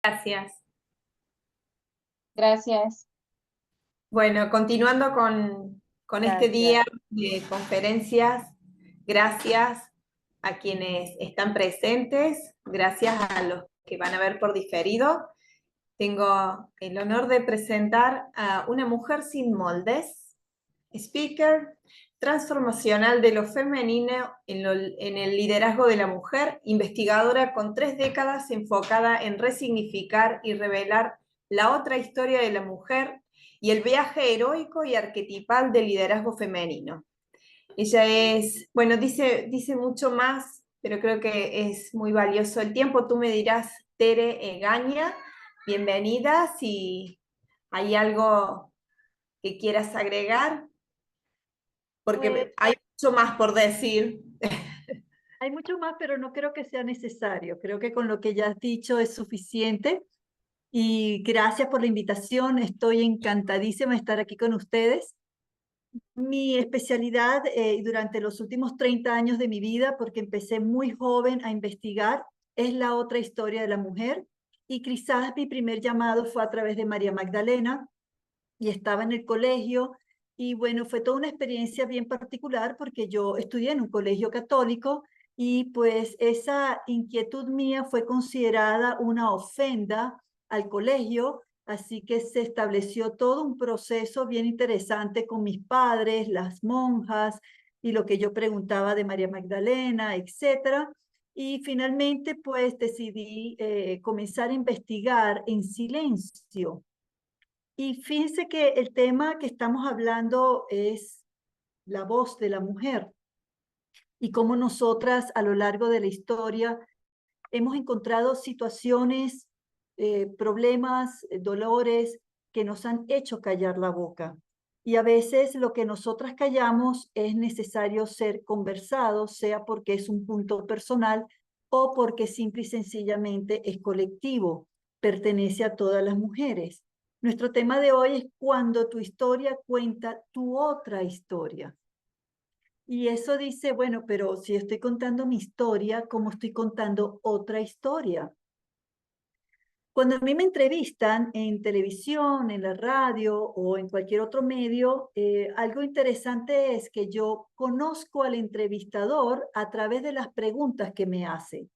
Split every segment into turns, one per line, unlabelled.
Gracias.
Gracias,
Bueno, continuando con este
gracias.
día de conferencias, gracias a quienes están presentes, gracias a los que van a ver por diferido. Tengo el honor de presentar a una mujer sin moldes, speaker transformacional de lo femenino en el liderazgo de la mujer, investigadora con 3 décadas enfocada en resignificar y revelar la otra historia de la mujer y el viaje heroico y arquetipal del liderazgo femenino. Ella es, bueno, dice mucho más, pero creo que es muy valioso el tiempo. Tú me dirás, Tere Egaña, bienvenida. Si hay algo que quieras agregar,
Pues
porque hay mucho más por decir.
hay mucho más, pero no creo que sea necesario. Creo que con lo que ya has dicho es suficiente. Y gracias por la invitación. Estoy encantadísima de estar aquí con ustedes. Mi especialidad durante los últimos 30 años de mi vida, porque empecé muy joven a investigar, es la otra historia de la mujer. Y quizás mi primer llamado fue a través de María Magdalena, y estaba en el colegio. Y bueno, fue toda una experiencia bien particular porque yo estudié en un colegio católico y pues esa inquietud mía fue considerada una ofensa al colegio, así que se estableció todo un proceso bien interesante con mis padres, las monjas y lo que yo preguntaba de María Magdalena, etcétera. Y finalmente pues decidí comenzar a investigar en silencio. Y fíjense que el tema que estamos hablando es la voz de la mujer y cómo nosotras a lo largo de la historia hemos encontrado situaciones, problemas, dolores que nos han hecho callar la boca. Y a veces lo que nosotras callamos es necesario ser conversado, sea porque es un punto personal o porque simple y sencillamente es colectivo, pertenece a todas las mujeres. Nuestro tema de hoy es cuando tu historia cuenta tu otra historia. Y eso dice, bueno, pero si estoy contando mi historia, ¿cómo estoy contando otra historia? Cuando a mí me entrevistan en televisión, en la radio o en cualquier otro medio, algo interesante es que yo conozco al entrevistador a través de las preguntas que me hace,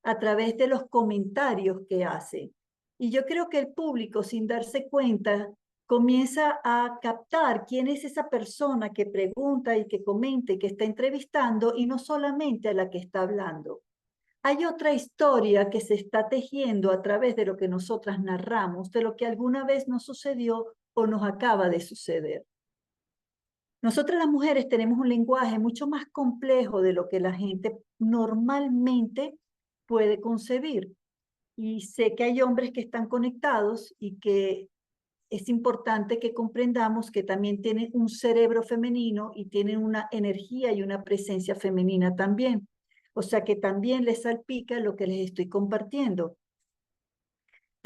a través de los comentarios que hace. Y yo creo que el público, sin darse cuenta, comienza a captar quién es esa persona que pregunta y que comenta y que está entrevistando y no solamente a la que está hablando. Hay otra historia que se está tejiendo a través de lo que nosotras narramos, de lo que alguna vez nos sucedió o nos acaba de suceder. Nosotras las mujeres tenemos un lenguaje mucho más complejo de lo que la gente normalmente puede concebir. Y sé que hay hombres que están conectados y que es importante que comprendamos que también tienen un cerebro femenino y tienen una energía y una presencia femenina también. O sea que también les salpica lo que les estoy compartiendo.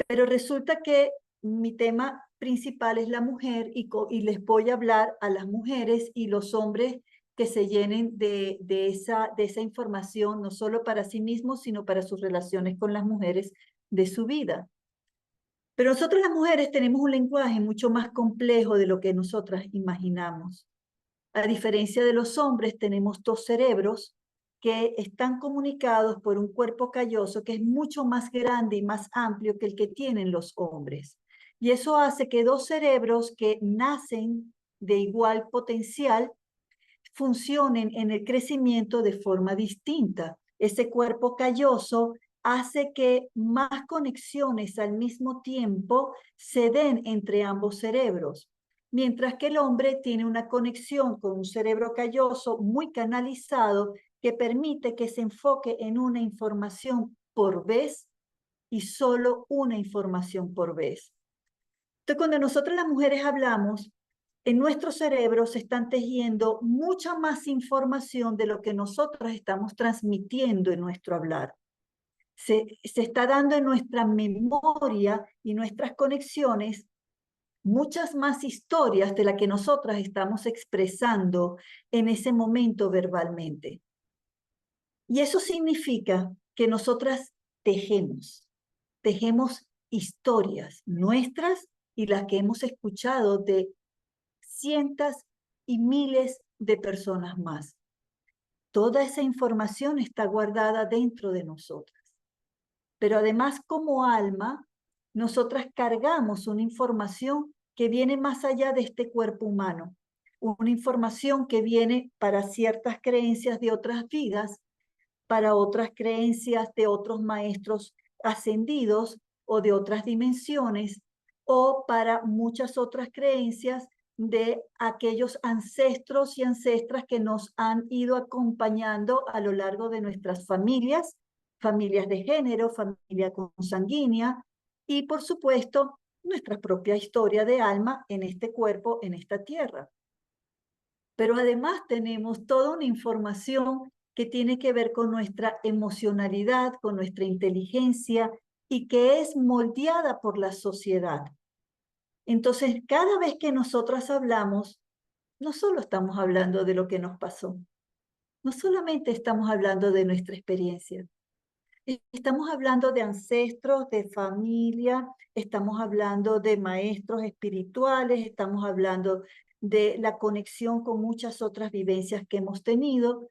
Pero resulta que mi tema principal es la mujer y les voy a hablar a las mujeres y los hombres que se llenen de esa información, no solo para sí mismos, sino para sus relaciones con las mujeres de su vida. Pero nosotros las mujeres tenemos un lenguaje mucho más complejo de lo que nosotras imaginamos. A diferencia de los hombres, tenemos dos cerebros que están comunicados por un cuerpo calloso que es mucho más grande y más amplio que el que tienen los hombres. Y eso hace que dos cerebros que nacen de igual potencial funcionen en el crecimiento de forma distinta. Ese cuerpo calloso hace que más conexiones al mismo tiempo se den entre ambos cerebros, mientras que el hombre tiene una conexión con un cerebro calloso muy canalizado que permite que se enfoque en una información por vez y solo una información por vez. Entonces, cuando nosotros las mujeres hablamos, en nuestro cerebro se están tejiendo mucha más información de lo que nosotros estamos transmitiendo en nuestro hablar. Se está dando en nuestra memoria y nuestras conexiones muchas más historias de las que nosotras estamos expresando en ese momento verbalmente. Y eso significa que nosotras tejemos historias nuestras y las que hemos escuchado de cientos y miles de personas más. Toda esa información está guardada dentro de nosotras. Pero además, como alma, nosotras cargamos una información que viene más allá de este cuerpo humano, una información que viene para ciertas creencias de otras vidas, para otras creencias de otros maestros ascendidos o de otras dimensiones, o para muchas otras creencias de aquellos ancestros y ancestras que nos han ido acompañando a lo largo de nuestras familias, familias de género, familia consanguínea, y por supuesto, nuestra propia historia de alma en este cuerpo, en esta tierra. Pero además tenemos toda una información que tiene que ver con nuestra emocionalidad, con nuestra inteligencia y que es moldeada por la sociedad. Entonces, cada vez que nosotras hablamos, no solo estamos hablando de lo que nos pasó, no solamente estamos hablando de nuestra experiencia, estamos hablando de ancestros, de familia, estamos hablando de maestros espirituales, estamos hablando de la conexión con muchas otras vivencias que hemos tenido.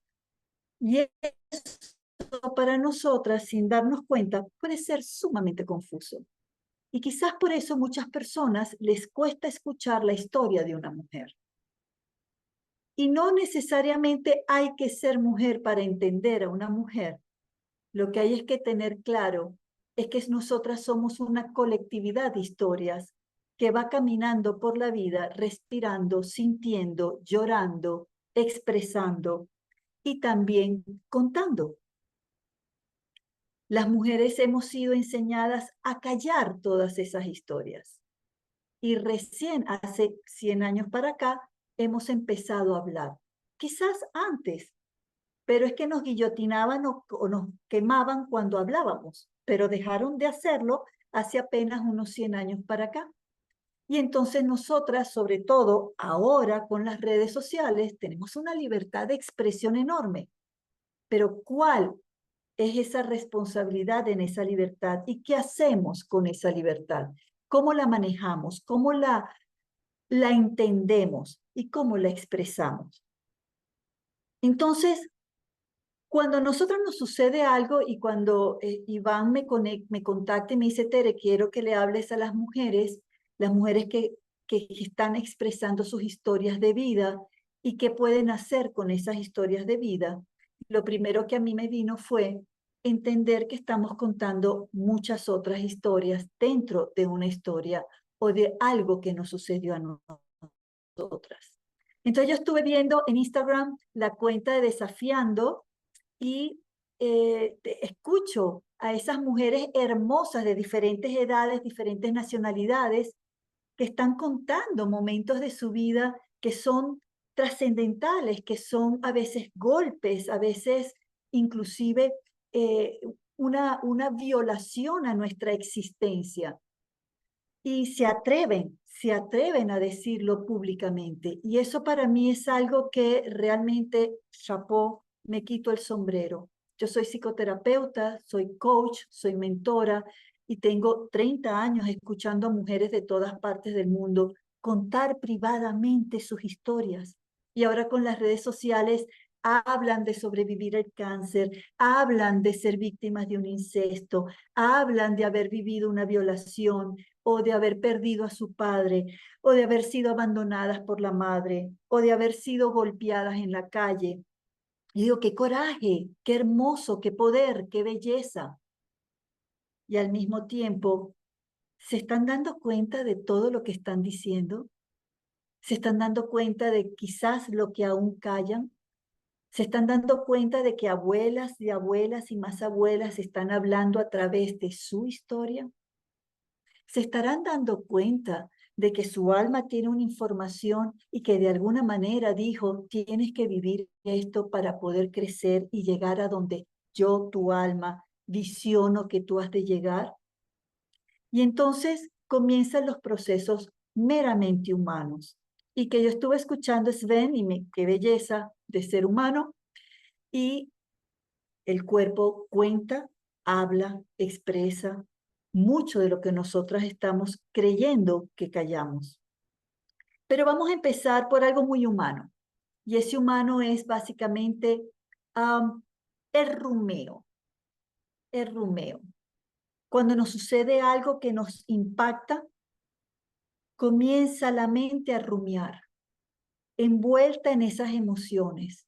Y eso para nosotras, sin darnos cuenta, puede ser sumamente confuso. Y quizás por eso muchas personas les cuesta escuchar la historia de una mujer. Y no necesariamente hay que ser mujer para entender a una mujer. Lo que hay es que tener claro es que nosotras somos una colectividad de historias que va caminando por la vida, respirando, sintiendo, llorando, expresando y también contando. Las mujeres hemos sido enseñadas a callar todas esas historias. Y recién hace 100 años para acá hemos empezado a hablar. Quizás antes, pero es que nos guillotinaban o nos quemaban cuando hablábamos, pero dejaron de hacerlo hace apenas unos 100 años para acá. Y entonces nosotras, sobre todo ahora con las redes sociales, tenemos una libertad de expresión enorme. Pero ¿cuál es esa responsabilidad en esa libertad? ¿Y qué hacemos con esa libertad? ¿Cómo la manejamos? ¿Cómo la entendemos? ¿Y cómo la expresamos? Entonces, cuando a nosotros nos sucede algo y cuando Iván me contacta y me dice, Tere, quiero que le hables a las mujeres que están expresando sus historias de vida y qué pueden hacer con esas historias de vida, lo primero que a mí me vino fue entender que estamos contando muchas otras historias dentro de una historia o de algo que nos sucedió a nosotras. Entonces yo estuve viendo en Instagram la cuenta de Desafiando y escucho a esas mujeres hermosas de diferentes edades, diferentes nacionalidades, que están contando momentos de su vida que son trascendentales, que son a veces golpes, a veces inclusive una violación a nuestra existencia. Y se atreven a decirlo públicamente. Y eso para mí es algo que realmente, chapeau, me quito el sombrero. Yo soy psicoterapeuta, soy coach, soy mentora y tengo 30 años escuchando a mujeres de todas partes del mundo contar privadamente sus historias. Y ahora con las redes sociales hablan de sobrevivir el cáncer, hablan de ser víctimas de un incesto, hablan de haber vivido una violación o de haber perdido a su padre, o de haber sido abandonadas por la madre, o de haber sido golpeadas en la calle. Y digo, qué coraje, qué hermoso, qué poder, qué belleza. Y al mismo tiempo, ¿se están dando cuenta de todo lo que están diciendo? ¿Se están dando cuenta de quizás lo que aún callan? ¿Se están dando cuenta de que abuelas y abuelas y más abuelas están hablando a través de su historia? ¿Se estarán dando cuenta de que su alma tiene una información y que de alguna manera dijo, tienes que vivir esto para poder crecer y llegar a donde yo, tu alma, visiono que tú has de llegar? Y entonces comienzan los procesos meramente humanos. Y que yo estuve escuchando a Sven y qué belleza de ser humano. Y el cuerpo cuenta, habla, expresa, mucho de lo que nosotras estamos creyendo que callamos. Pero vamos a empezar por algo muy humano. Y ese humano es básicamente el rumeo. El rumeo. Cuando nos sucede algo que nos impacta, comienza la mente a rumiar, envuelta en esas emociones,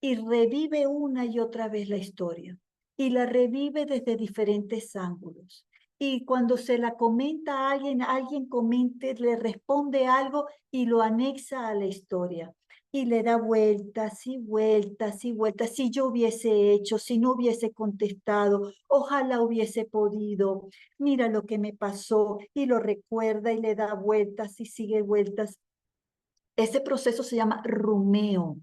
y revive una y otra vez la historia, y la revive desde diferentes ángulos. Y cuando se la comenta a alguien, alguien comente, le responde algo y lo anexa a la historia. Y le da vueltas y vueltas y vueltas. Si yo hubiese hecho, si no hubiese contestado, ojalá hubiese podido. Mira lo que me pasó. Y lo recuerda y le da vueltas y sigue vueltas. Ese proceso se llama rumeo.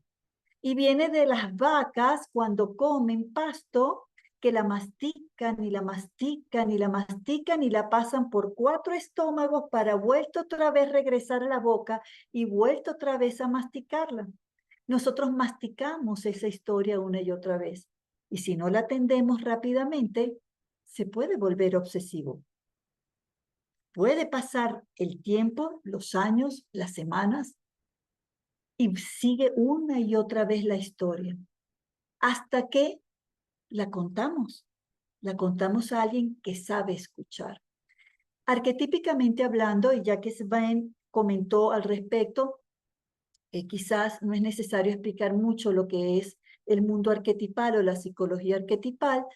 Y viene de las vacas cuando comen pasto, que la mastican y la mastican y la mastican y la pasan por 4 estómagos para vuelto otra vez regresar a la boca y vuelto otra vez a masticarla. Nosotros masticamos esa historia una y otra vez. Y si no la atendemos rápidamente, se puede volver obsesivo. Puede pasar el tiempo, los años, las semanas, y sigue una y otra vez la historia, hasta que la contamos a alguien que sabe escuchar. Arquetípicamente hablando, y ya que Sven comentó al respecto, quizás no es necesario explicar mucho lo que es el mundo arquetipal o la psicología arquetipal,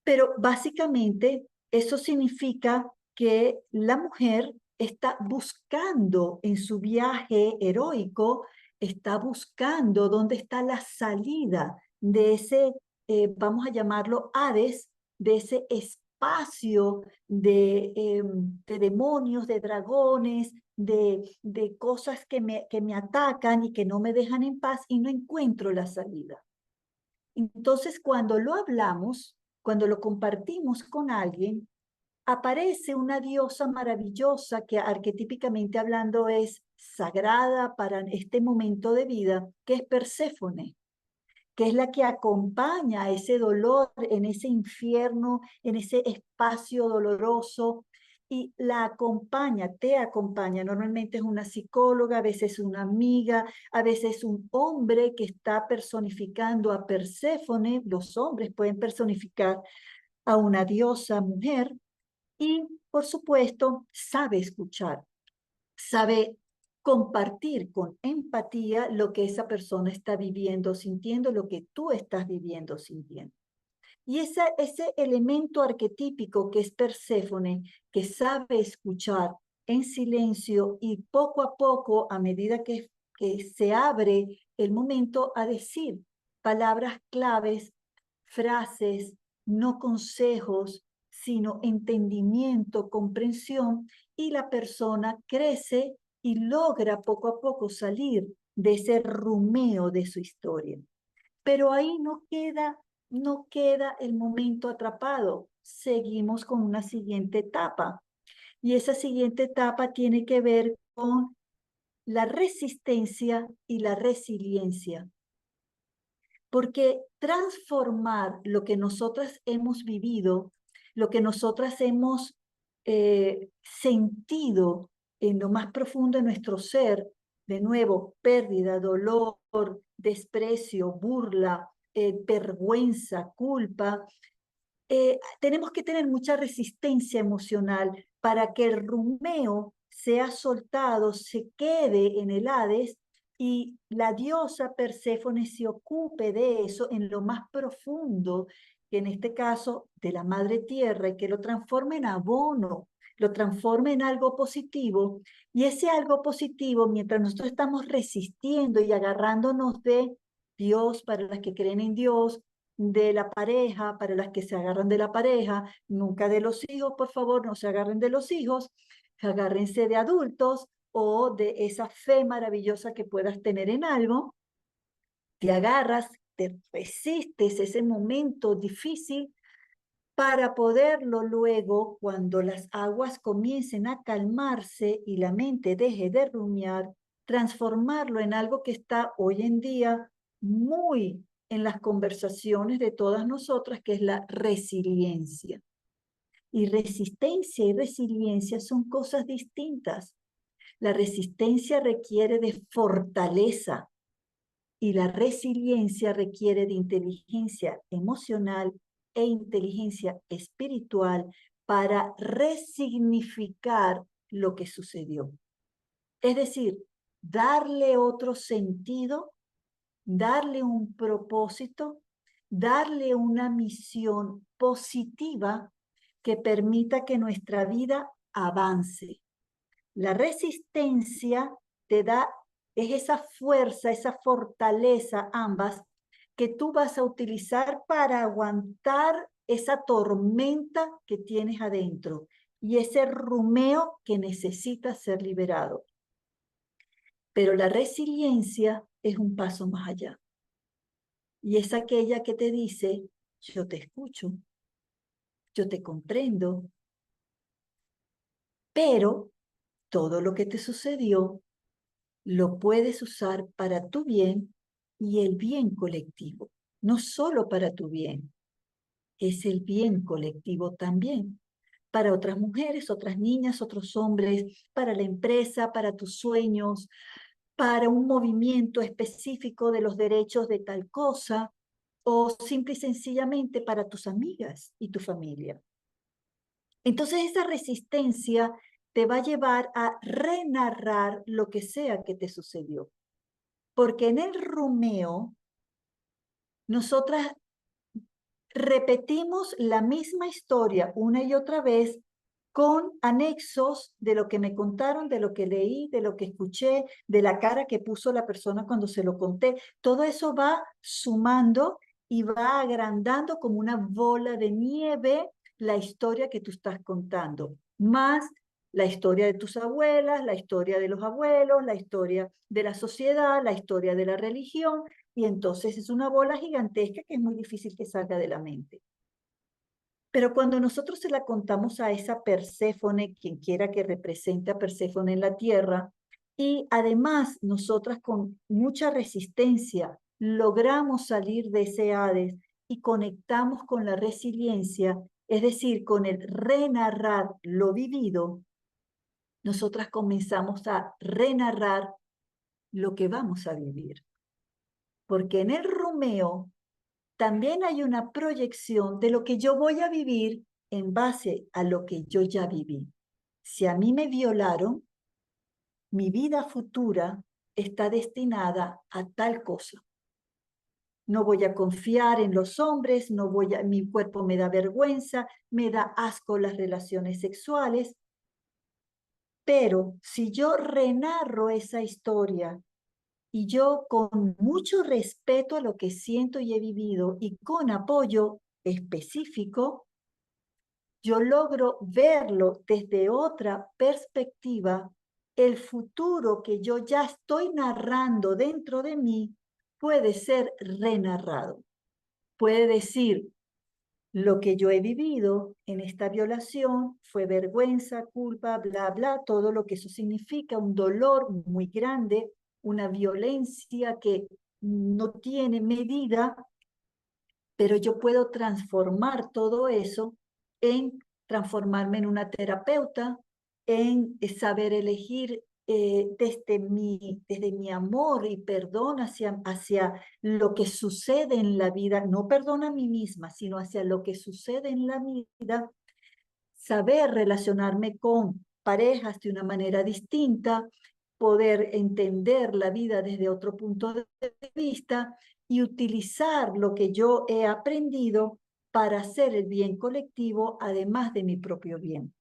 pero básicamente eso significa que la mujer está buscando en su viaje heroico, está buscando dónde está la salida de ese, vamos a llamarlo Hades, de ese espacio de demonios, de dragones, de cosas que me atacan y que no me dejan en paz y no encuentro la salida. Entonces, cuando lo hablamos, cuando lo compartimos con alguien, aparece una diosa maravillosa que arquetípicamente hablando es sagrada para este momento de vida, que es Perséfone, que es la que acompaña ese dolor en ese infierno, en ese espacio doloroso, y la acompaña, te acompaña. Normalmente es una psicóloga, a veces una amiga, a veces un hombre que está personificando a Perséfone. Los hombres pueden personificar a una diosa mujer y, por supuesto, sabe escuchar, sabe compartir con empatía lo que esa persona está viviendo, sintiendo, lo que tú estás viviendo, sintiendo. Y ese elemento arquetípico que es Perséfone, que sabe escuchar en silencio y poco a poco, a medida que se abre el momento, a decir palabras claves, frases, no consejos, sino entendimiento, comprensión, y la persona crece y logra poco a poco salir de ese rumeo de su historia. Pero ahí no queda el momento atrapado. Seguimos con una siguiente etapa. Y esa siguiente etapa tiene que ver con la resistencia y la resiliencia. Porque transformar lo que nosotras hemos vivido, lo que nosotras hemos sentido en lo más profundo de nuestro ser, de nuevo, pérdida, dolor, desprecio, burla, vergüenza, culpa, tenemos que tener mucha resistencia emocional para que el rumeo sea soltado, se quede en el Hades y la diosa Perséfone se ocupe de eso en lo más profundo, que en este caso de la madre tierra, y que lo transforme en abono, lo transforme en algo positivo. Y ese algo positivo, mientras nosotros estamos resistiendo y agarrándonos de Dios, para las que creen en Dios, de la pareja, para las que se agarran de la pareja, nunca de los hijos, por favor, no se agarren de los hijos, agárrense de adultos o de esa fe maravillosa que puedas tener en algo, te agarras, te resistes ese momento difícil para poderlo luego, cuando las aguas comiencen a calmarse y la mente deje de rumiar, transformarlo en algo que está hoy en día muy en las conversaciones de todas nosotras, que es la resiliencia. Y resistencia y resiliencia son cosas distintas. La resistencia requiere de fortaleza y la resiliencia requiere de inteligencia emocional e inteligencia espiritual para resignificar lo que sucedió. Es decir, darle otro sentido, darle un propósito, darle una misión positiva que permita que nuestra vida avance. La resistencia te da, es esa fuerza, esa fortaleza, ambas, que tú vas a utilizar para aguantar esa tormenta que tienes adentro y ese rumeo que necesita ser liberado. Pero la resiliencia es un paso más allá. Y es aquella que te dice, yo te escucho, yo te comprendo, pero todo lo que te sucedió lo puedes usar para tu bien y el bien colectivo. No solo para tu bien, es el bien colectivo también. Para otras mujeres, otras niñas, otros hombres, para la empresa, para tus sueños, para un movimiento específico de los derechos de tal cosa, o simple y sencillamente para tus amigas y tu familia. Entonces esa resistencia te va a llevar a renarrar lo que sea que te sucedió. Porque en el rumeo, nosotras repetimos la misma historia una y otra vez con anexos de lo que me contaron, de lo que leí, de lo que escuché, de la cara que puso la persona cuando se lo conté. Todo eso va sumando y va agrandando como una bola de nieve la historia que tú estás contando, más la historia de tus abuelas, la historia de los abuelos, la historia de la sociedad, la historia de la religión, y entonces es una bola gigantesca que es muy difícil que salga de la mente. Pero cuando nosotros se la contamos a esa Perséfone, quien quiera que represente a Perséfone en la tierra, y además nosotras con mucha resistencia logramos salir de ese Hades y conectamos con la resiliencia, es decir, con el renarrar lo vivido, nosotras comenzamos a renarrar lo que vamos a vivir. Porque en el rumeo también hay una proyección de lo que yo voy a vivir en base a lo que yo ya viví. Si a mí me violaron, mi vida futura está destinada a tal cosa. No voy a confiar en los hombres, mi cuerpo me da vergüenza, me da asco las relaciones sexuales. Pero si yo renarro esa historia y yo con mucho respeto a lo que siento y he vivido y con apoyo específico, yo logro verlo desde otra perspectiva. El futuro que yo ya estoy narrando dentro de mí puede ser renarrado. Puede decir, lo que yo he vivido en esta violación fue vergüenza, culpa, bla, bla, todo lo que eso significa, un dolor muy grande, una violencia que no tiene medida, pero yo puedo transformar todo eso en transformarme en una terapeuta, en saber elegir desde mi amor y perdón hacia lo que sucede en la vida, no perdón a mí misma, sino hacia lo que sucede en la vida, saber relacionarme con parejas de una manera distinta, poder entender la vida desde otro punto de vista y utilizar lo que yo he aprendido para hacer el bien colectivo, además de mi propio bien,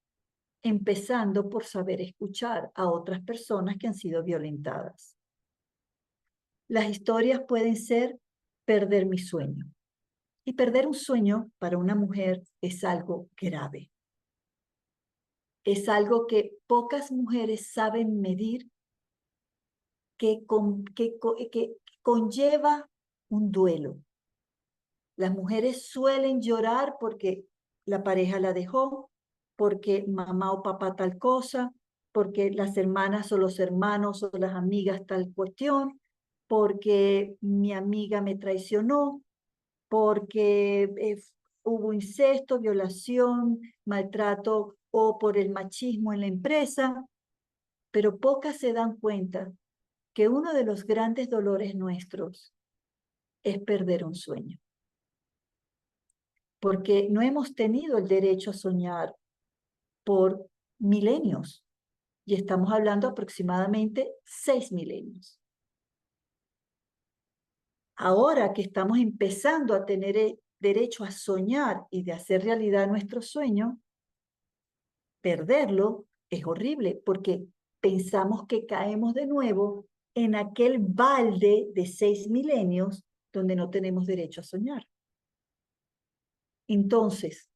empezando por saber escuchar a otras personas que han sido violentadas. Las historias pueden ser perder mi sueño. Y perder un sueño para una mujer es algo grave. Es algo que pocas mujeres saben medir, que conlleva un duelo. Las mujeres suelen llorar porque la pareja la dejó, porque mamá o papá tal cosa, porque las hermanas o los hermanos o las amigas tal cuestión, porque mi amiga me traicionó, porque hubo incesto, violación, maltrato o por el machismo en la empresa, pero pocas se dan cuenta que uno de los grandes dolores nuestros es perder un sueño. Porque no hemos tenido el derecho a soñar por milenios. Y estamos hablando aproximadamente 6 milenios. Ahora que estamos empezando a tener derecho a soñar y de hacer realidad nuestro sueño, perderlo es horrible porque pensamos que caemos de nuevo en aquel balde de 6 milenios donde no tenemos derecho a soñar. Entonces,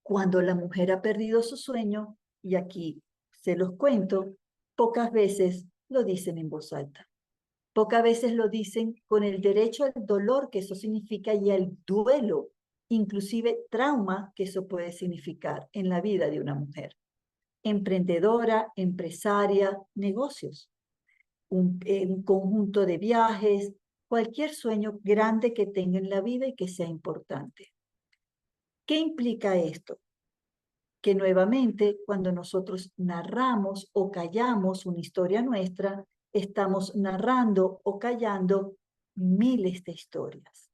cuando la mujer ha perdido su sueño, y aquí se los cuento, pocas veces lo dicen en voz alta. Pocas veces lo dicen con el derecho al dolor que eso significa y al duelo, inclusive trauma que eso puede significar en la vida de una mujer. Emprendedora, empresaria, negocios, un conjunto de viajes, cualquier sueño grande que tenga en la vida y que sea importante. ¿Qué implica esto? Que nuevamente cuando nosotros narramos o callamos una historia nuestra, estamos narrando o callando miles de historias.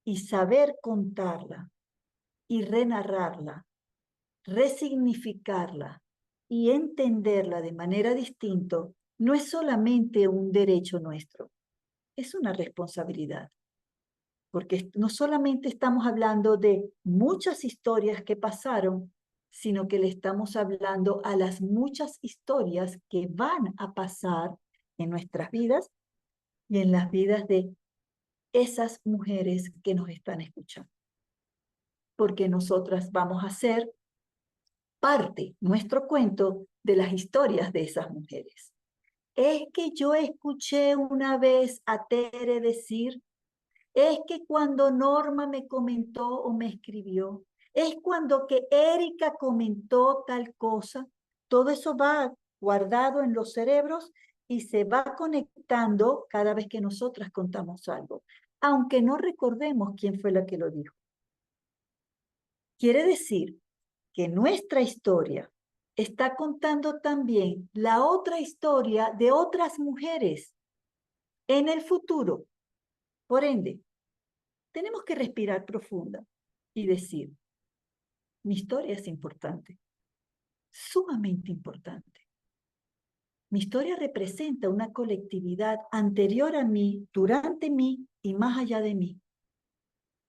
Y saber contarla y renarrarla, resignificarla y entenderla de manera distinta no es solamente un derecho nuestro, es una responsabilidad. Porque no solamente estamos hablando de muchas historias que pasaron, sino que le estamos hablando a las muchas historias que van a pasar en nuestras vidas y en las vidas de esas mujeres que nos están escuchando. Porque nosotras vamos a ser parte, nuestro cuento, de las historias de esas mujeres. Es que yo escuché una vez a Tere decir, es que cuando Norma me comentó o me escribió, es cuando que Erika comentó tal cosa, todo eso va guardado en los cerebros y se va conectando cada vez que nosotras contamos algo, aunque no recordemos quién fue la que lo dijo. Quiere decir que nuestra historia está contando también la otra historia de otras mujeres en el futuro. Por ende, tenemos que respirar profunda y decir, mi historia es importante, sumamente importante. Mi historia representa una colectividad anterior a mí, durante mí y más allá de mí,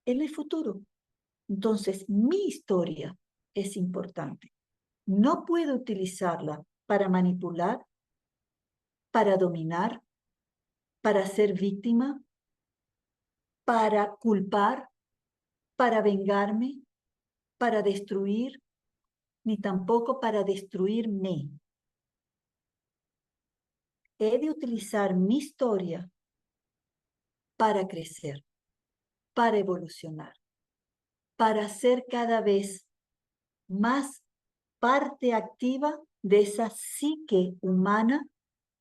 en el futuro. Entonces, mi historia es importante. No puedo utilizarla para manipular, para dominar, para ser víctima, para culpar, para vengarme, para destruir, ni tampoco para destruirme. He de utilizar mi historia para crecer, para evolucionar, para ser cada vez más parte activa de esa psique humana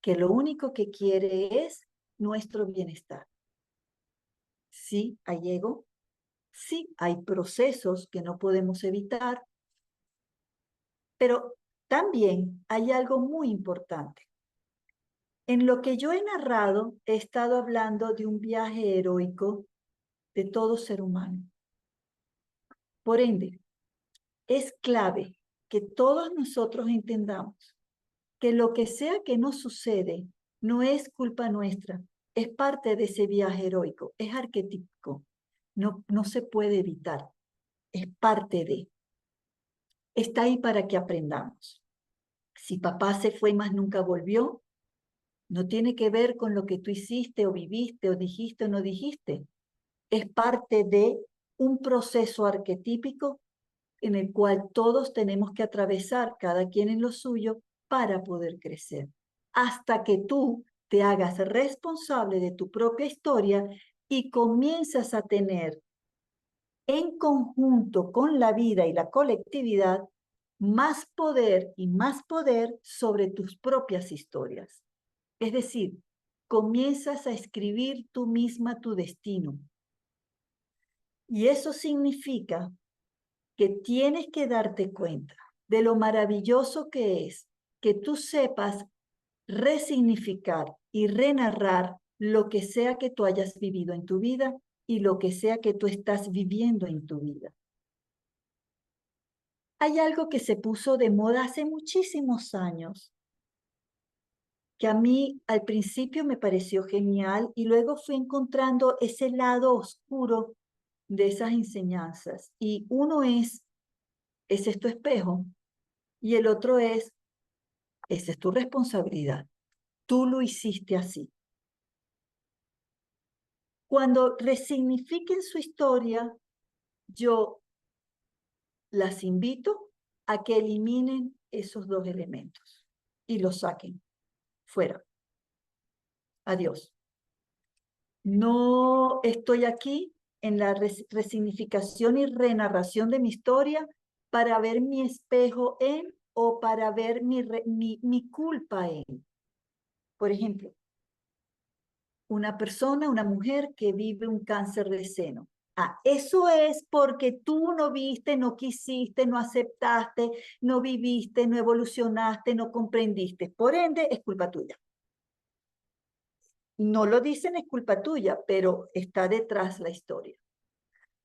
que lo único que quiere es nuestro bienestar. Sí, hay ego, sí, hay procesos que no podemos evitar, pero también hay algo muy importante. En lo que yo he narrado, he estado hablando de un viaje heroico de todo ser humano. Por ende, es clave que todos nosotros entendamos que lo que sea que nos sucede no es culpa nuestra, es parte de ese viaje heroico, es arquetípico, no se puede evitar, es parte de, está ahí para que aprendamos. Si papá se fue y más nunca volvió, no tiene que ver con lo que tú hiciste o viviste o dijiste o no dijiste, es parte de un proceso arquetípico en el cual todos tenemos que atravesar, cada quien en lo suyo, para poder crecer. Hasta que tú te hagas responsable de tu propia historia y comienzas a tener en conjunto con la vida y la colectividad más poder y más poder sobre tus propias historias. Es decir, comienzas a escribir tú misma tu destino. Y eso significa que tienes que darte cuenta de lo maravilloso que es que tú sepas resignificar y renarrar lo que sea que tú hayas vivido en tu vida y lo que sea que tú estás viviendo en tu vida. Hay algo que se puso de moda hace muchísimos años, que a mí al principio me pareció genial y luego fui encontrando ese lado oscuro de esas enseñanzas. Y uno es, ese es tu espejo, y el otro es, esa es tu responsabilidad. Tú lo hiciste así. Cuando resignifiquen su historia, yo las invito a que eliminen esos dos elementos y los saquen fuera. Adiós. No estoy aquí en la resignificación y renarración de mi historia para ver mi espejo en o para ver mi culpa en. Por ejemplo, una persona, una mujer que vive un cáncer de seno. Ah, eso es porque tú no viste, no quisiste, no aceptaste, no viviste, no evolucionaste, no comprendiste. Por ende, es culpa tuya. No lo dicen, es culpa tuya, pero está detrás la historia.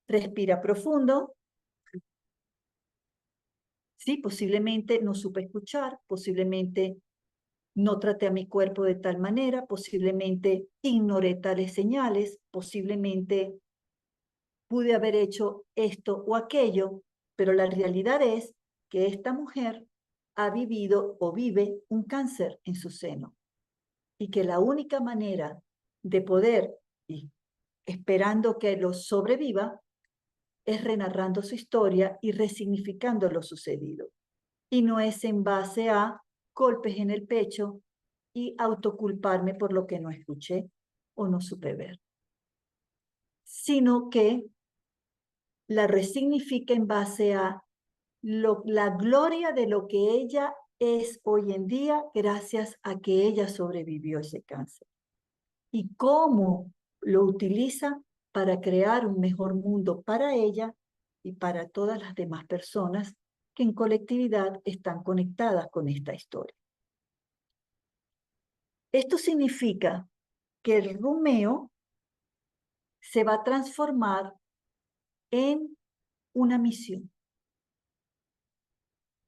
Respira profundo. Sí, posiblemente no supe escuchar, posiblemente no traté a mi cuerpo de tal manera, posiblemente ignoré tales señales, posiblemente pude haber hecho esto o aquello, pero la realidad es que esta mujer ha vivido o vive un cáncer en su seno y que la única manera de poder, y esperando que lo sobreviva, es renarrando su historia y resignificando lo sucedido. Y no es en base a golpes en el pecho y autoculparme por lo que no escuché o no supe ver, sino que la resignifica en base a la gloria de lo que ella es hoy en día gracias a que ella sobrevivió ese cáncer. Y cómo lo utiliza para crear un mejor mundo para ella y para todas las demás personas que en colectividad están conectadas con esta historia. Esto significa que el rumeo se va a transformar en una misión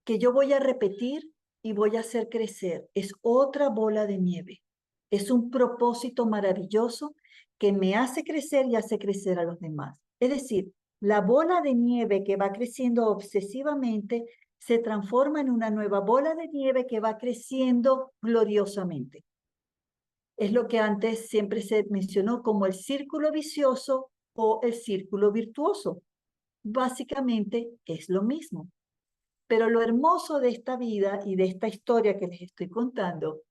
que yo voy a repetir y voy a hacer crecer. Es otra bola de nieve. Es un propósito maravilloso que me hace crecer y hace crecer a los demás. Es decir, la bola de nieve que va creciendo obsesivamente se transforma en una nueva bola de nieve que va creciendo gloriosamente. Es lo que antes siempre se mencionó como el círculo vicioso o el círculo virtuoso. Básicamente es lo mismo. Pero lo hermoso de esta vida y de esta historia que les estoy contando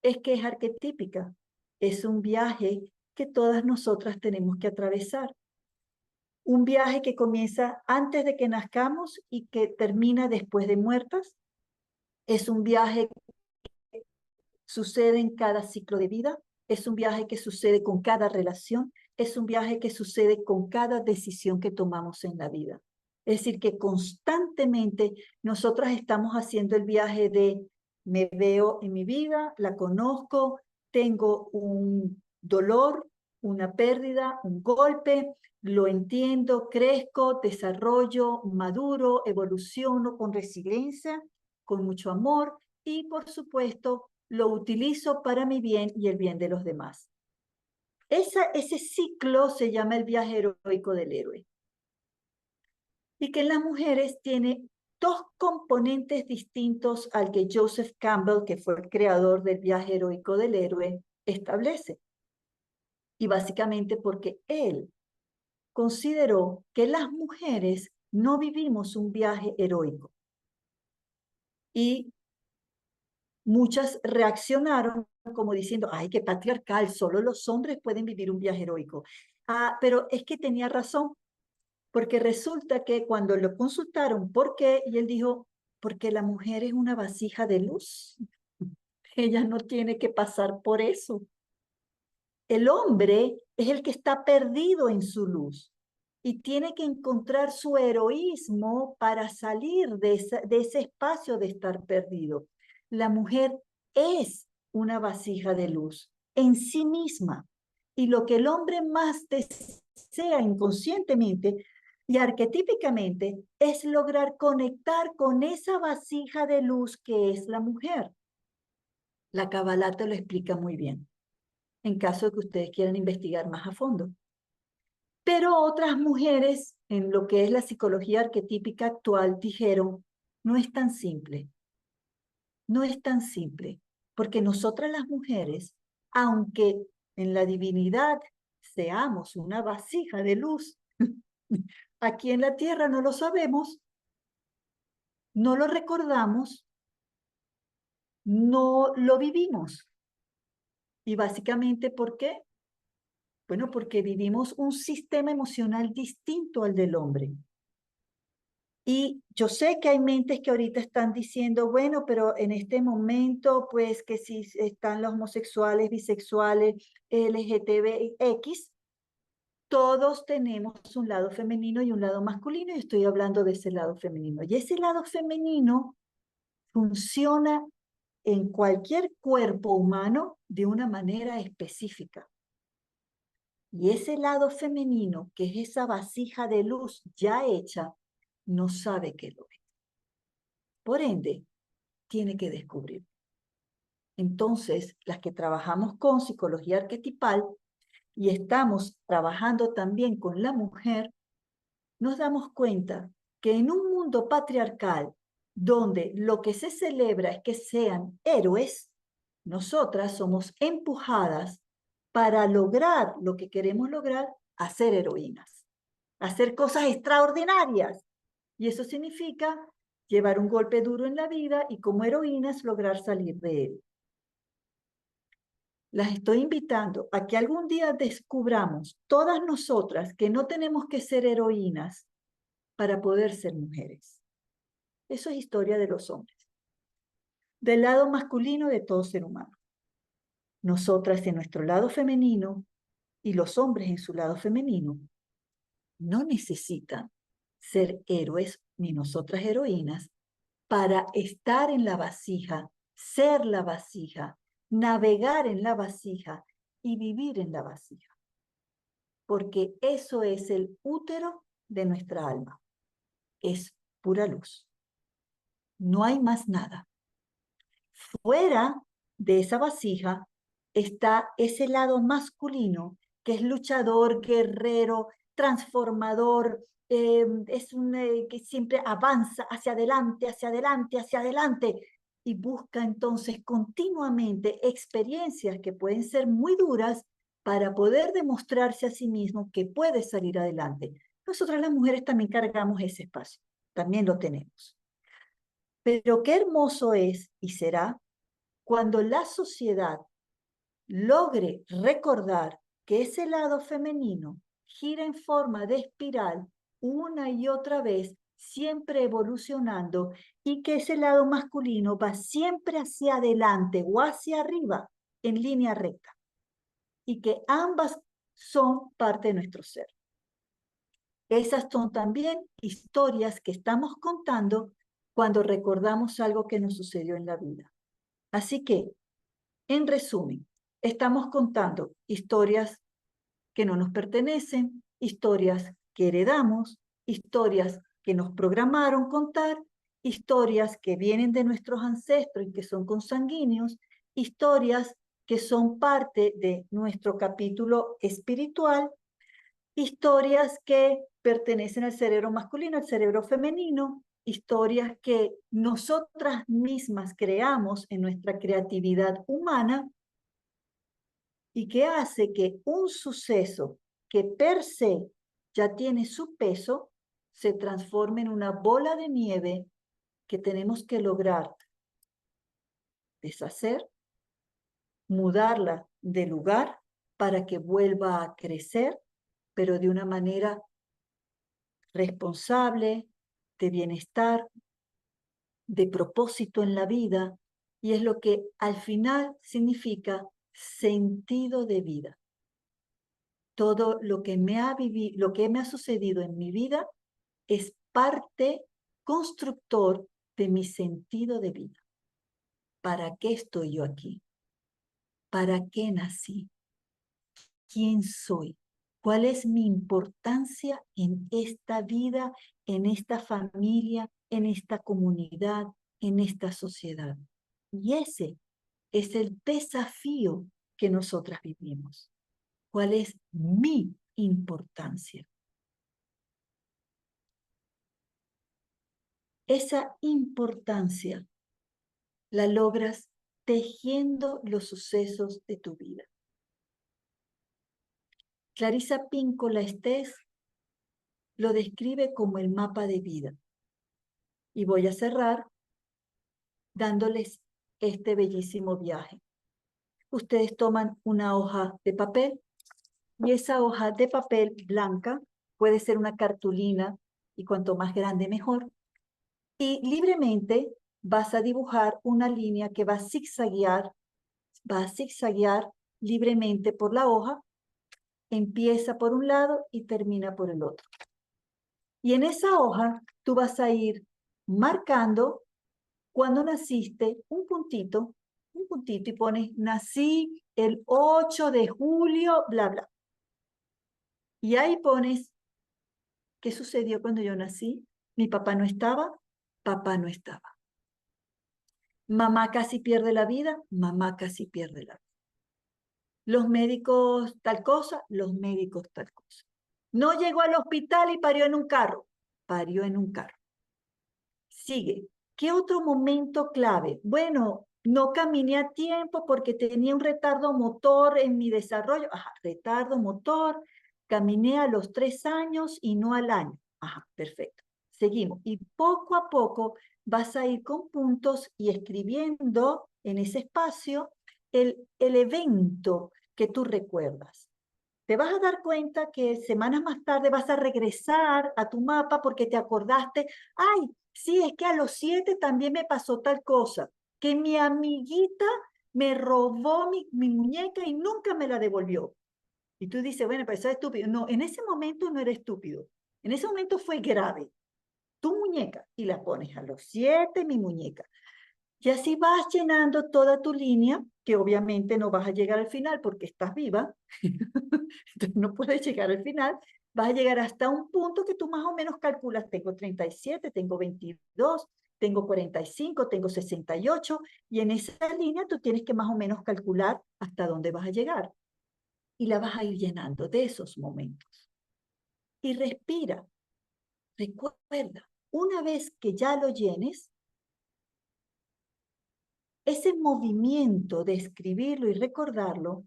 es que es arquetípica. Es un viaje que todas nosotras tenemos que atravesar. Un viaje que comienza antes de que nazcamos y que termina después de muertas. Es un viaje que sucede en cada ciclo de vida. Es un viaje que sucede con cada relación. Es un viaje que sucede con cada decisión que tomamos en la vida. Es decir, que constantemente nosotras estamos haciendo el viaje de me veo en mi vida, la conozco, tengo un dolor, una pérdida, un golpe, lo entiendo, crezco, desarrollo, maduro, evoluciono con resiliencia, con mucho amor y, por supuesto, lo utilizo para mi bien y el bien de los demás. Ese ciclo se llama el viaje heroico del héroe. Y que en las mujeres tiene dos componentes distintos al que Joseph Campbell, que fue el creador del viaje heroico del héroe, establece. Y básicamente porque él consideró que las mujeres no vivimos un viaje heroico. Y muchas reaccionaron como diciendo, ay, qué patriarcal, solo los hombres pueden vivir un viaje heroico. Ah, pero es que tenía razón, porque resulta que cuando lo consultaron, ¿por qué? Y él dijo, porque la mujer es una vasija de luz. Ella no tiene que pasar por eso. El hombre es el que está perdido en su luz. y tiene que encontrar su heroísmo para salir de ese espacio de estar perdido. La mujer es una vasija de luz en sí misma, y lo que el hombre más desea inconscientemente y arquetípicamente es lograr conectar con esa vasija de luz que es la mujer. La Kabbalah te lo explica muy bien, en caso de que ustedes quieran investigar más a fondo. Pero otras mujeres, en lo que es la psicología arquetípica actual, dijeron, no es tan simple, no es tan simple, porque nosotras las mujeres, aunque en la divinidad seamos una vasija de luz, aquí en la tierra no lo sabemos, no lo recordamos, no lo vivimos. Y básicamente, ¿por qué? Bueno, porque vivimos un sistema emocional distinto al del hombre. Y yo sé que hay mentes que ahorita están diciendo, bueno, pero en este momento, pues que si están los homosexuales, bisexuales, LGTBX, todos tenemos un lado femenino y un lado masculino, y estoy hablando de ese lado femenino. Y ese lado femenino funciona en cualquier cuerpo humano de una manera específica. Y ese lado femenino, que es esa vasija de luz ya hecha, no sabe que lo es. Por ende, tiene que descubrir. Entonces, las que trabajamos con psicología arquetipal y estamos trabajando también con la mujer, nos damos cuenta que en un mundo patriarcal, donde lo que se celebra es que sean héroes, nosotras somos empujadas para lograr lo que queremos lograr, a ser heroínas, a hacer cosas extraordinarias. Y eso significa llevar un golpe duro en la vida y como heroínas lograr salir de él. Las estoy invitando a que algún día descubramos todas nosotras que no tenemos que ser heroínas para poder ser mujeres. Eso es historia de los hombres. Del lado masculino de todo ser humano. Nosotras en nuestro lado femenino y los hombres en su lado femenino no necesitan ser héroes ni nosotras heroínas para estar en la vasija, ser la vasija, navegar en la vasija y vivir en la vasija. Porque eso es el útero de nuestra alma. Es pura luz. No hay más nada. Fuera de esa vasija está ese lado masculino que es luchador, guerrero, transformador, es un que siempre avanza hacia adelante, hacia adelante, hacia adelante, y busca entonces continuamente experiencias que pueden ser muy duras para poder demostrarse a sí mismo que puede salir adelante. Nosotras las mujeres también cargamos ese espacio, también lo tenemos. Pero qué hermoso es y será cuando la sociedad logre recordar que ese lado femenino gira en forma de espiral una y otra vez, siempre evolucionando, y que ese lado masculino va siempre hacia adelante o hacia arriba en línea recta, y que ambas son parte de nuestro ser. Esas son también historias que estamos contando cuando recordamos algo que nos sucedió en la vida. Así que, en resumen, estamos contando historias que no nos pertenecen, historias que heredamos, historias que nos programaron contar, historias que vienen de nuestros ancestros y que son consanguíneos, historias que son parte de nuestro capítulo espiritual, historias que pertenecen al cerebro masculino, al cerebro femenino, historias que nosotras mismas creamos en nuestra creatividad humana y que hace que un suceso que per se ya tiene su peso, se transforme en una bola de nieve que tenemos que lograr deshacer, mudarla de lugar para que vuelva a crecer, pero de una manera responsable, de bienestar, de propósito en la vida, y es lo que al final significa sentido de vida. todo lo que me ha vivido, lo que me ha sucedido en mi vida es parte constructor de mi sentido de vida. ¿Para qué estoy yo aquí? ¿Para qué nací? ¿Quién soy? ¿Cuál es mi importancia en esta vida, en esta familia, en esta comunidad, en esta sociedad? Y ese es el desafío que nosotras vivimos. ¿Cuál es mi importancia? Esa importancia la logras tejiendo los sucesos de tu vida. Clarisa Pinkola Estés lo describe como el mapa de vida. Y voy a cerrar dándoles este bellísimo viaje. Ustedes toman una hoja de papel y esa hoja de papel blanca puede ser una cartulina y cuanto más grande mejor. Y libremente vas a dibujar una línea que va a zigzaguear libremente por la hoja, empieza por un lado y termina por el otro. Y en esa hoja tú vas a ir marcando cuando naciste un puntito y pones nací el 8 de julio, bla, bla. Y ahí pones qué sucedió cuando yo nací. Mi papá no estaba, papá no estaba. Mamá casi pierde la vida, mamá casi pierde la vida. Los médicos tal cosa, los médicos tal cosa. No llegó al hospital y parió en un carro, parió en un carro. Sigue. ¿Qué otro momento clave? Bueno, no caminé a tiempo porque tenía un retardo motor en mi desarrollo. Ajá, retardo motor. Caminé a los 3 años y no al año. Ajá, perfecto. Seguimos. Y poco a poco vas a ir con puntos y escribiendo en ese espacio el evento que tú recuerdas. Te vas a dar cuenta que semanas más tarde vas a regresar a tu mapa porque te acordaste, ay, sí, es que a los 7 también me pasó tal cosa, que mi amiguita me robó mi muñeca y nunca me la devolvió. Y tú dices, bueno, pero eso es estúpido. No, en ese momento no era estúpido. En ese momento fue grave. Tu muñeca, y la pones a los 7, mi muñeca. Y así vas llenando toda tu línea, que obviamente no vas a llegar al final porque estás viva, entonces no puedes llegar al final, vas a llegar hasta un punto que tú más o menos calculas, tengo 37, tengo 22, tengo 45, tengo 68, y en esa línea tú tienes que más o menos calcular hasta dónde vas a llegar. Y la vas a ir llenando de esos momentos. Y respira, recuerda, una vez que ya lo llenes, ese movimiento de escribirlo y recordarlo,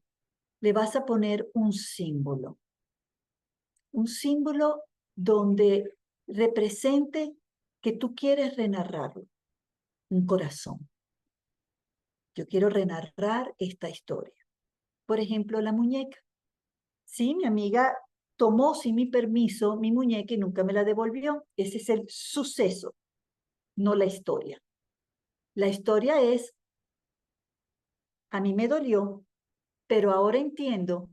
le vas a poner un símbolo donde represente que tú quieres renarrarlo, un corazón. Yo quiero renarrar esta historia. Por ejemplo, la muñeca. Sí, mi amiga tomó sin mi permiso mi muñeca y nunca me la devolvió. Ese es el suceso, no la historia. La historia es, a mí me dolió, pero ahora entiendo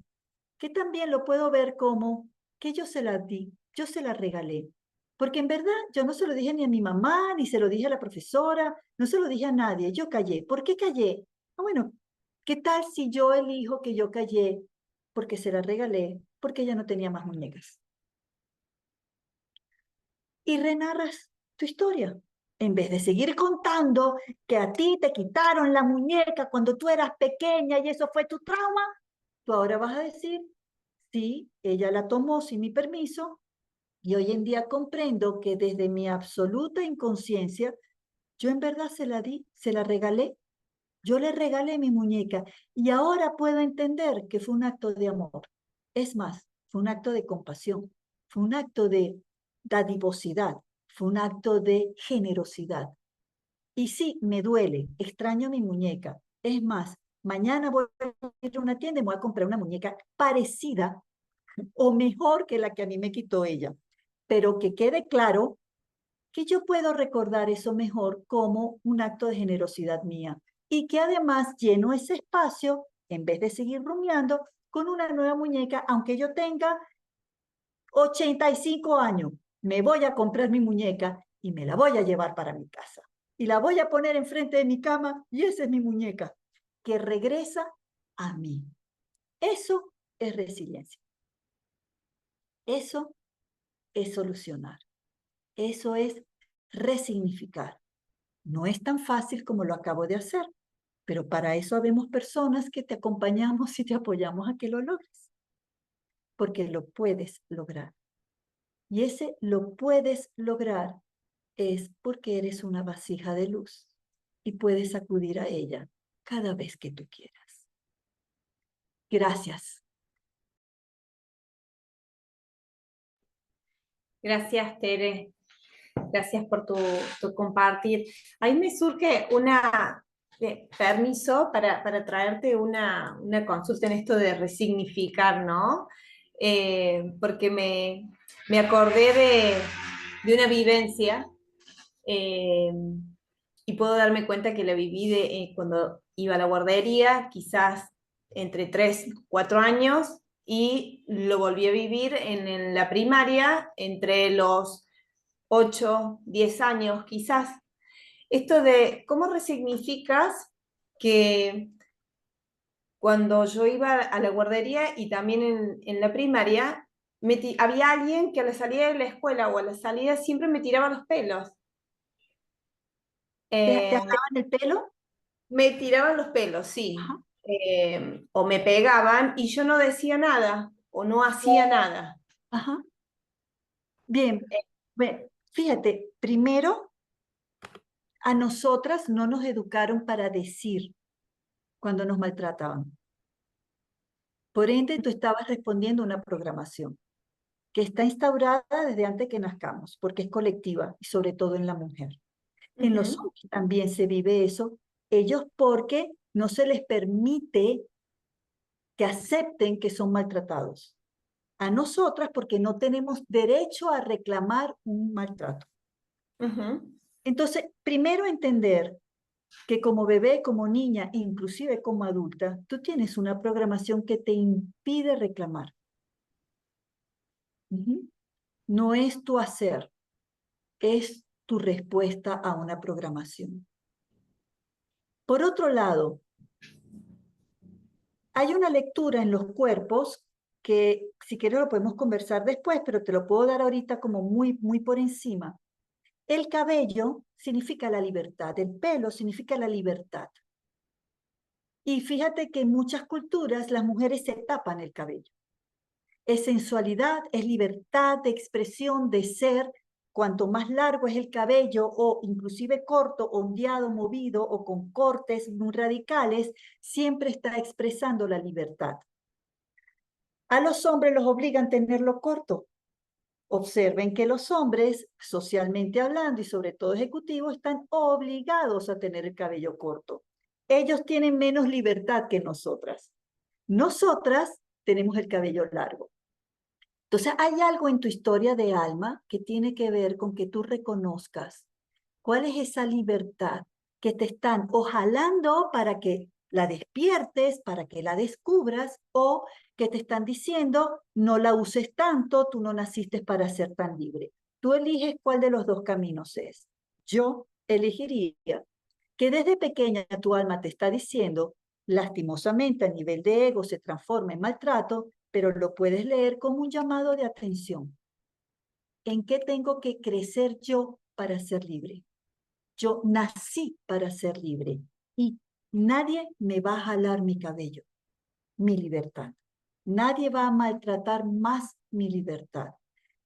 que también lo puedo ver como que yo se la di, yo se la regalé. Porque en verdad yo no se lo dije ni a mi mamá, ni se lo dije a la profesora, no se lo dije a nadie, yo callé. ¿Por qué callé? Ah, bueno, ¿qué tal si yo elijo que yo callé porque se la regalé, porque ella no tenía más muñecas? Y renarras tu historia. En vez de seguir contando que a ti te quitaron la muñeca cuando tú eras pequeña y eso fue tu trauma, tú ahora vas a decir, sí, ella la tomó sin mi permiso y hoy en día comprendo que desde mi absoluta inconsciencia, yo en verdad se la di, se la regalé. Yo le regalé mi muñeca y ahora puedo entender que fue un acto de amor. Es más, fue un acto de compasión, fue un acto de dadivosidad, fue un acto de generosidad. Y sí, me duele, extraño mi muñeca. Es más, mañana voy a ir a una tienda y me voy a comprar una muñeca parecida o mejor que la que a mí me quitó ella. Pero que quede claro que yo puedo recordar eso mejor como un acto de generosidad mía y que además lleno ese espacio, en vez de seguir rumiando, con una nueva muñeca, aunque yo tenga 85 años. Me voy a comprar mi muñeca y me la voy a llevar para mi casa. Y la voy a poner enfrente de mi cama y esa es mi muñeca, que regresa a mí. Eso es resiliencia. Eso es solucionar. Eso es resignificar. No es tan fácil como lo acabo de hacer, pero para eso habemos personas que te acompañamos y te apoyamos a que lo logres, porque lo puedes lograr. Y ese lo puedes lograr es porque eres una vasija de luz y puedes acudir a ella cada vez que tú quieras. Gracias.
Gracias, Tere. Gracias por tu compartir. Ahí me surge una permiso para traerte una consulta en esto de resignificar, ¿no? Porque me acordé de una vivencia eh, y puedo darme cuenta que la viví cuando iba a la guardería, quizás entre 3 y 4 años, y lo volví a vivir en la primaria entre los 8, 10 años, quizás. Esto de cómo resignificas que cuando yo iba a la guardería y también en la primaria, había alguien que a la salida de la escuela o a la salida siempre me tiraba los pelos.
¿Te
Eh,
jalaban el pelo?
Me tiraban los pelos,
Ajá.
sí. O me pegaban y yo no decía nada o no hacía nada.
Ajá. Bien. Bueno, fíjate, primero, a nosotras no nos educaron para decir cuando nos maltrataban. Por ende, tú estabas respondiendo a una programación que está instaurada desde antes que nazcamos, porque es colectiva y sobre todo en la mujer. En los
Ujú,
hombres también se vive eso, ellos porque no se les permite que acepten que son maltratados. A nosotras porque no tenemos derecho a reclamar un maltrato.
ujú.
Entonces, primero entender que como bebé, como niña, inclusive como adulta, tú tienes una programación que te impide reclamar. No es tu hacer, es tu respuesta a una programación. Por otro lado, hay una lectura en los cuerpos que si quieres lo podemos conversar después, pero te lo puedo dar ahorita como muy por encima. El cabello significa la libertad, el pelo significa la libertad. Y fíjate que en muchas culturas las mujeres se tapan el cabello. Es sensualidad, es libertad de expresión, de ser. Cuanto más largo es el cabello o inclusive corto, ondeado, movido o con cortes muy radicales, siempre está expresando la libertad. A los hombres los obligan a tenerlo corto. Observen que los hombres, socialmente hablando y sobre todo ejecutivos, están obligados a tener el cabello corto. Ellos tienen menos libertad que nosotras. Nosotras tenemos el cabello largo. Entonces, hay algo en tu historia de alma que tiene que ver con que tú reconozcas cuál es esa libertad que te están o jalando para que la despiertes, para que la descubras, o que te están diciendo, no la uses tanto, tú no naciste para ser tan libre. Tú eliges cuál de los dos caminos es. Yo elegiría que desde pequeña tu alma te está diciendo, lastimosamente a nivel de ego se transforma en maltrato, pero lo puedes leer como un llamado de atención. ¿En qué tengo que crecer yo para ser libre? Yo nací para ser libre y nadie me va a jalar mi cabello, mi libertad. Nadie va a maltratar más mi libertad.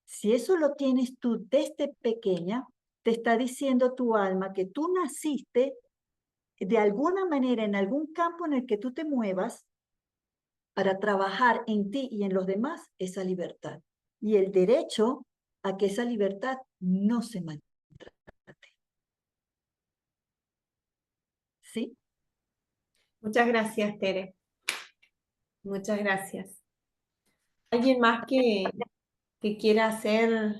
Si eso lo tienes tú desde pequeña, te está diciendo tu alma que tú naciste de alguna manera en algún campo en el que tú te muevas para trabajar en ti y en los demás esa libertad y el derecho a que esa libertad no se maltrate. ¿Sí?
Muchas gracias, Tere. Muchas gracias. ¿Alguien más que quiera hacer?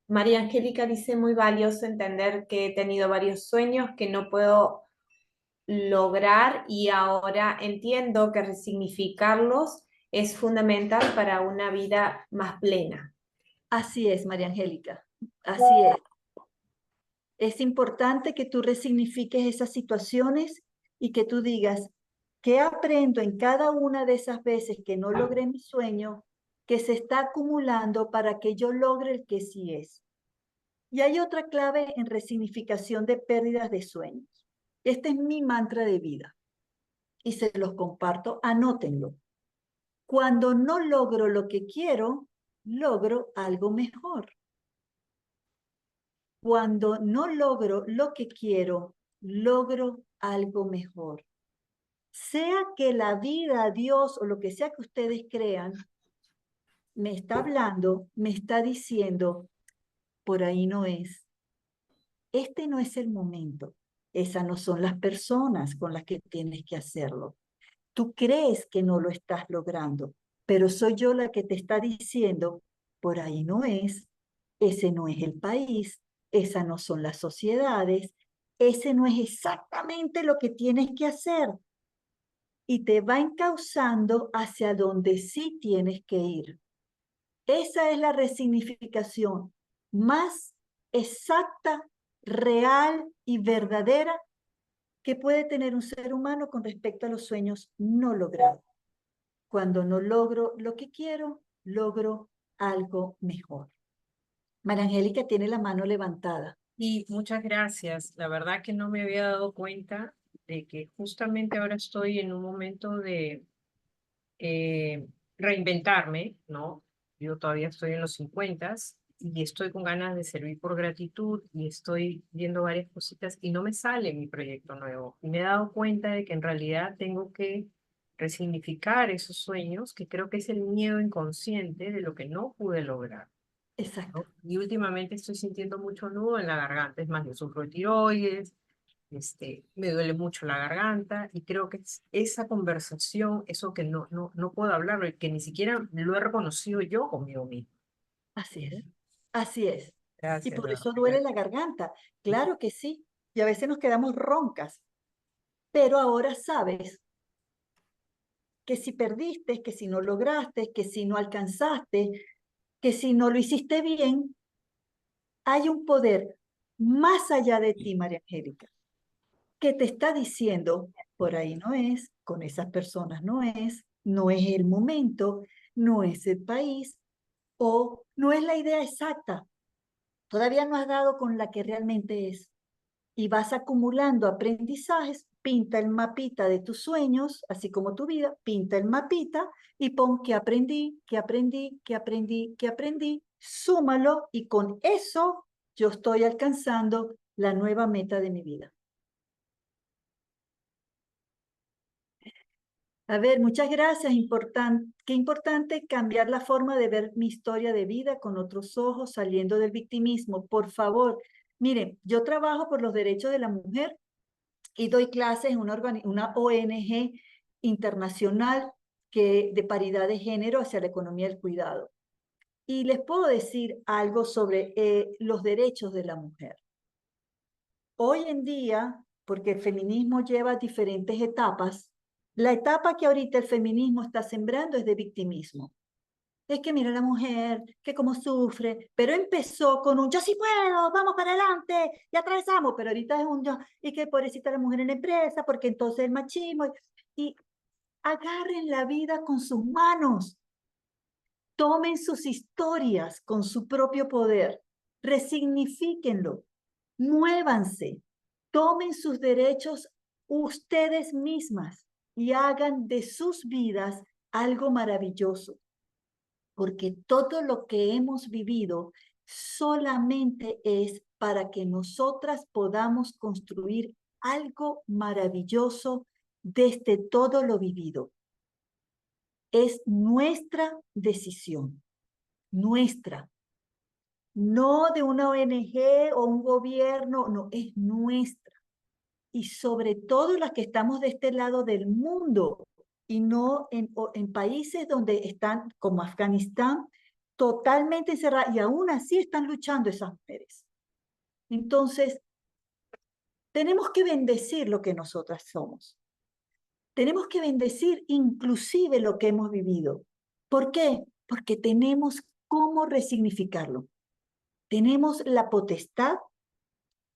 María Angélica dice, muy valioso entender que he tenido varios sueños que no puedo lograr y ahora entiendo que resignificarlos es fundamental para una vida más plena.
Así es, María Angélica, así es. Es importante que tú resignifiques esas situaciones y que tú digas, ¿qué aprendo en cada una de esas veces que no logré mi sueño, que se está acumulando para que yo logre el que sí es? Y hay otra clave en resignificación de pérdidas de sueños. Este es mi mantra de vida y se los comparto, anótenlo. Cuando no logro lo que quiero, logro algo mejor. Cuando no logro lo que quiero, logro algo mejor. Sea que la vida, Dios o lo que sea que ustedes crean, me está hablando, me está diciendo, por ahí no es. Este no es el momento. Esas no son las personas con las que tienes que hacerlo. Tú crees que no lo estás logrando, pero soy yo la que te está diciendo, por ahí no es, ese no es el país, esas no son las sociedades, ese no es exactamente lo que tienes que hacer. Y te va encauzando hacia donde sí tienes que ir. Esa es la resignificación más exacta, real y verdadera que puede tener un ser humano con respecto a los sueños no logrados. Cuando no logro lo que quiero, logro algo mejor. María Angélica tiene la mano levantada.
Y muchas gracias. La verdad que no me había dado cuenta de que justamente ahora estoy en un momento de reinventarme, ¿no? Yo todavía estoy en los 50 y estoy con ganas de servir por gratitud y estoy viendo varias cositas y no me sale mi proyecto nuevo. Y me he dado cuenta de que en realidad tengo que resignificar esos sueños, que creo que es el miedo inconsciente de lo que no pude lograr.
Exacto.
¿No? Y últimamente estoy sintiendo mucho nudo en la garganta. Es más, yo sufro de tiroides, me duele mucho la garganta y creo que es esa conversación, eso que no puedo hablarlo y que ni siquiera lo he reconocido yo conmigo mismo.
Así es. Así es. Y
Gracias,
por
de
eso
verdad.
duele la garganta. Claro que sí. Y a veces nos quedamos roncas. Pero ahora sabes que si perdiste, que si no lograste, que si no alcanzaste, que si no lo hiciste bien, hay un poder más allá de ti, María Angélica, que te está diciendo, por ahí no es, con esas personas no es el momento, no es el país o no es la idea exacta. Todavía no has dado con la que realmente es. Y vas acumulando aprendizajes, pinta el mapita de tus sueños, así como tu vida, pinta el mapita y pon que aprendí, que aprendí, que aprendí, que aprendí, súmalo y con eso yo estoy alcanzando la nueva meta de mi vida. A ver, muchas gracias. Qué importante cambiar la forma de ver mi historia de vida con otros ojos, saliendo del victimismo. Por favor, miren, yo trabajo por los derechos de la mujer y doy clases en una ONG internacional de paridad de género hacia la economía del cuidado. Y les puedo decir algo sobre los derechos de la mujer. Hoy en día, porque el feminismo lleva diferentes etapas, la etapa que ahorita el feminismo está sembrando es de victimismo. Es que mira la mujer, que cómo sufre, pero empezó con un yo sí puedo, vamos para adelante, y atravesamos, pero ahorita es un yo, y que pobrecita la mujer en la empresa, porque entonces el machismo, y agarren la vida con sus manos, tomen sus historias con su propio poder, resignifíquenlo, muévanse, tomen sus derechos ustedes mismas y hagan de sus vidas algo maravilloso, porque todo lo que hemos vivido solamente es para que nosotras podamos construir algo maravilloso desde todo lo vivido. Es nuestra decisión, nuestra, no de una ONG o un gobierno, no, es nuestra. Y sobre todo las que estamos de este lado del mundo y no en países donde están, como Afganistán, totalmente encerradas y aún así están luchando esas mujeres. Entonces, tenemos que bendecir lo que nosotras somos. Tenemos que bendecir inclusive lo que hemos vivido. ¿Por qué? Porque tenemos cómo resignificarlo. Tenemos la potestad,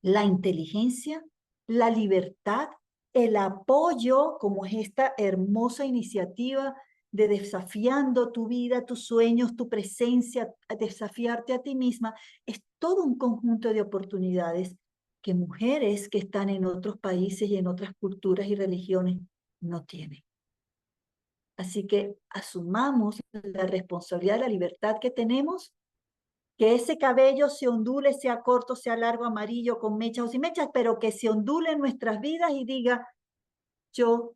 la inteligencia, la libertad, el apoyo, como es esta hermosa iniciativa de desafiando tu vida, tus sueños, tu presencia, desafiarte a ti misma. Es todo un conjunto de oportunidades que mujeres que están en otros países y en otras culturas y religiones no tienen. Así que asumamos la responsabilidad de la libertad que tenemos, que ese cabello se ondule, sea corto, sea largo, amarillo, con mechas o sin mechas, pero que se ondule en nuestras vidas y diga, yo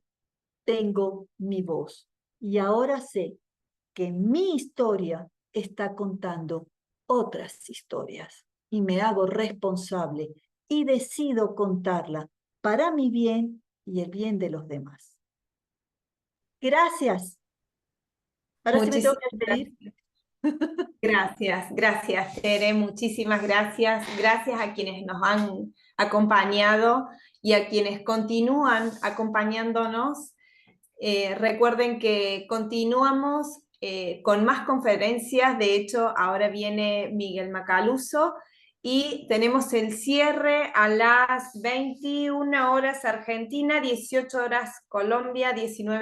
tengo mi voz. Y ahora sé que mi historia está contando otras historias y me hago responsable y decido contarla para mi bien y el bien de los demás. Gracias. Ahora sí me tengo
Muchísimas
que despedir.
gracias, gracias, Tere, muchísimas gracias. Gracias a quienes nos han acompañado y a quienes continúan acompañándonos. Recuerden que continuamos con más conferencias. De hecho, ahora viene Miguel Macaluso y tenemos el cierre a las 21 horas Argentina, 18 horas Colombia, 19